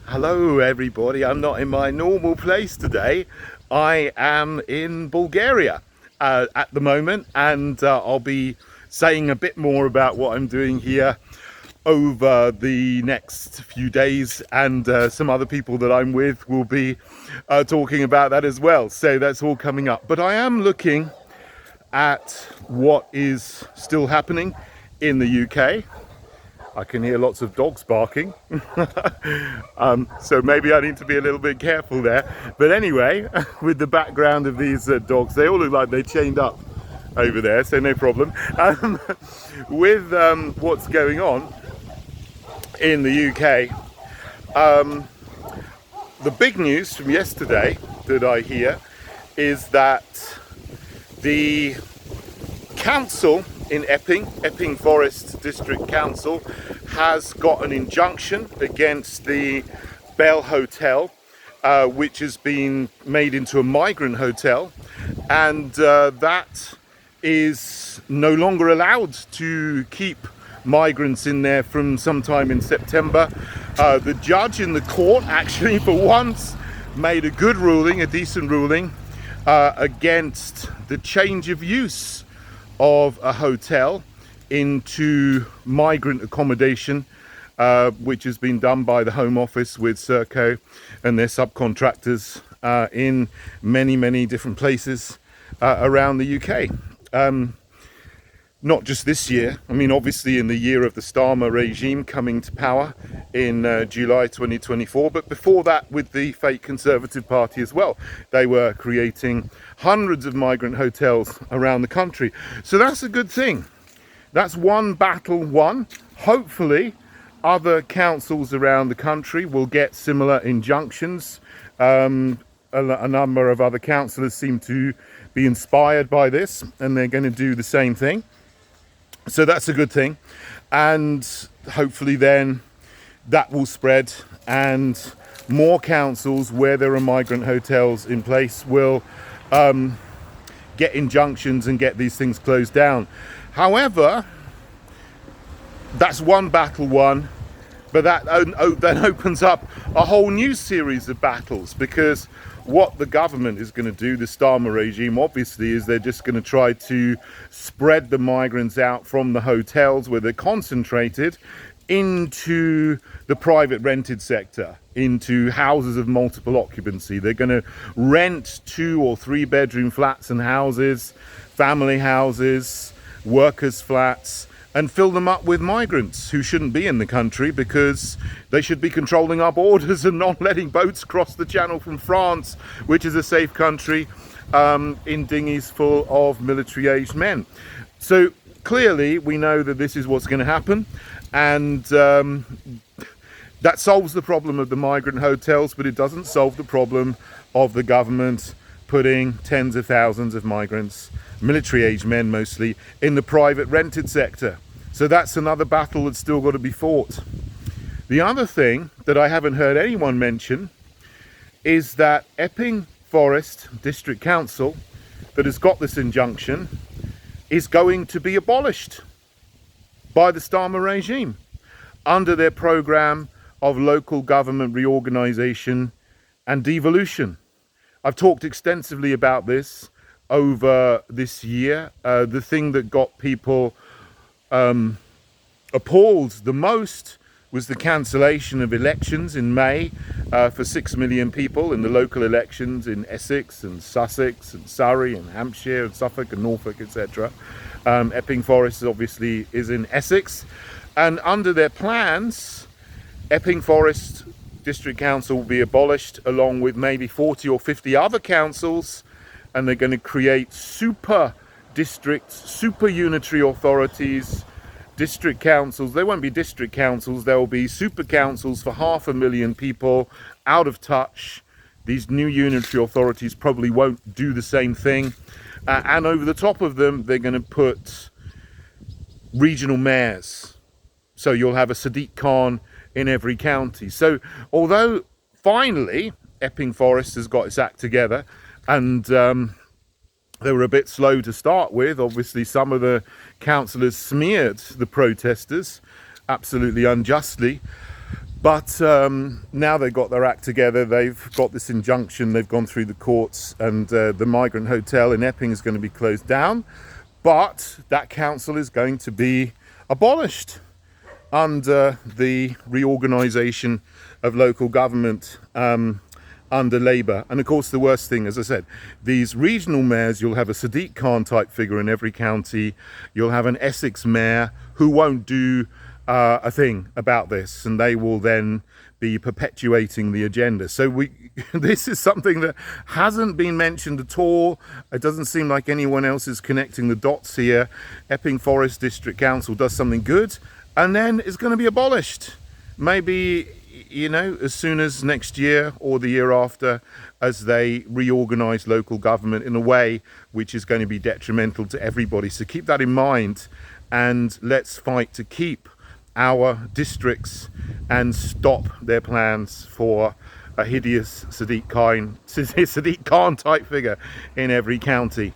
Hello everybody, I'm not in my normal place today. I am in Bulgaria at the moment, and I'll be saying a bit more about what I'm doing here over the next few days, and some other people that I'm with will be talking about that as well. So that's all coming up. But I am looking at what is still happening in the UK. I can hear lots of dogs barking, so maybe I need to be a little bit careful there. But anyway, with the background of these dogs, they all look like they're chained up over there, so no problem. With what's going on in the UK, the big news from yesterday that I hear is that the council in Epping Forest District Council has got an injunction against the Bell Hotel, which has been made into a migrant hotel, and that is no longer allowed to keep migrants in there from sometime in September. The judge in the court actually for once made a good ruling, a decent ruling, against the change of use of a hotel into migrant accommodation, which has been done by the Home Office with Serco and their subcontractors in many different places around the UK. Not just this year. I mean, obviously in the year of the Starmer regime coming to power in July 2024, but before that with the fake Conservative Party as well. They were creating hundreds of migrant hotels around the country. So that's a good thing. That's one battle won. Hopefully other councils around the country will get similar injunctions. A number of other councillors seem to be inspired by this, and they're going to do the same thing. So that's a good thing, and hopefully then that will spread, and more councils where there are migrant hotels in place will get injunctions and get these things closed down. However, that's one battle won, but that then opens up a whole new series of battles, because what the government is going to do, the Starmer regime, obviously, is they're just going to try to spread the migrants out from the hotels where they're concentrated into the private rented sector, into houses of multiple occupancy. They're going to rent 2 or 3 bedroom flats and houses, family houses, workers' flats, and fill them up with migrants who shouldn't be in the country, because they should be controlling our borders and not letting boats cross the channel from France, which is a safe country, in dinghies full of military-aged men. So clearly we know that this is what's going to happen, and that solves the problem of the migrant hotels, but it doesn't solve the problem of the government putting tens of thousands of migrants, military-aged men mostly, in the private rented sector. So that's another battle that's still got to be fought. The other thing that I haven't heard anyone mention is that Epping Forest District Council, that has got this injunction, is going to be abolished by the Starmer regime under their programme of local government reorganisation and devolution. I've talked extensively about this over this year. The thing that got people appalled the most was the cancellation of elections in May for 6 million people in the local elections in Essex and Sussex and Surrey and Hampshire and Suffolk and Norfolk, etc. Epping Forest obviously is in Essex, and under their plans, Epping Forest District Council will be abolished along with maybe 40 or 50 other councils, and they're going to create super districts, super unitary authorities, district councils. They won't be district councils, there will be super councils for 500,000 people, out of touch. These new unitary authorities probably won't do the same thing, and over the top of them they're going to put regional mayors. So you'll have a Sadiq Khan in every county. So although finally Epping Forest has got its act together, and they were a bit slow to start with. Obviously some of the councillors smeared the protesters absolutely unjustly. But now they've got their act together, they've got this injunction, they've gone through the courts, and the migrant hotel in Epping is going to be closed down. But that council is going to be abolished under the reorganisation of local government under Labour. And of course, the worst thing, as I said, these regional mayors, you'll have a Sadiq Khan type figure in every county. You'll have an Essex mayor who won't do a thing about this, and they will then be perpetuating the agenda. So this is something that hasn't been mentioned at all. It doesn't seem like anyone else is connecting the dots here. Epping Forest District Council does something good, and then it's going to be abolished. Maybe, you know, as soon as next year or the year after, as they reorganise local government in a way which is going to be detrimental to everybody. So keep that in mind, and let's fight to keep our districts and stop their plans for a hideous Sadiq Khan type figure in every county.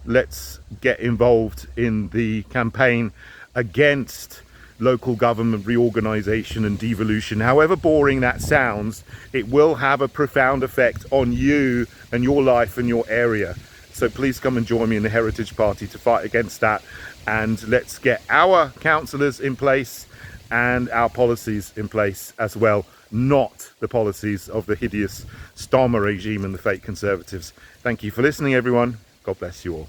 Let's get involved in the campaign against local government reorganisation and devolution. However boring that sounds, it will have a profound effect on you and your life and your area. So please come and join me in the Heritage Party to fight against that, and let's get our councillors in place and our policies in place as well, not the policies of the hideous Starmer regime and the fake Conservatives. Thank you for listening, everyone. God bless you all.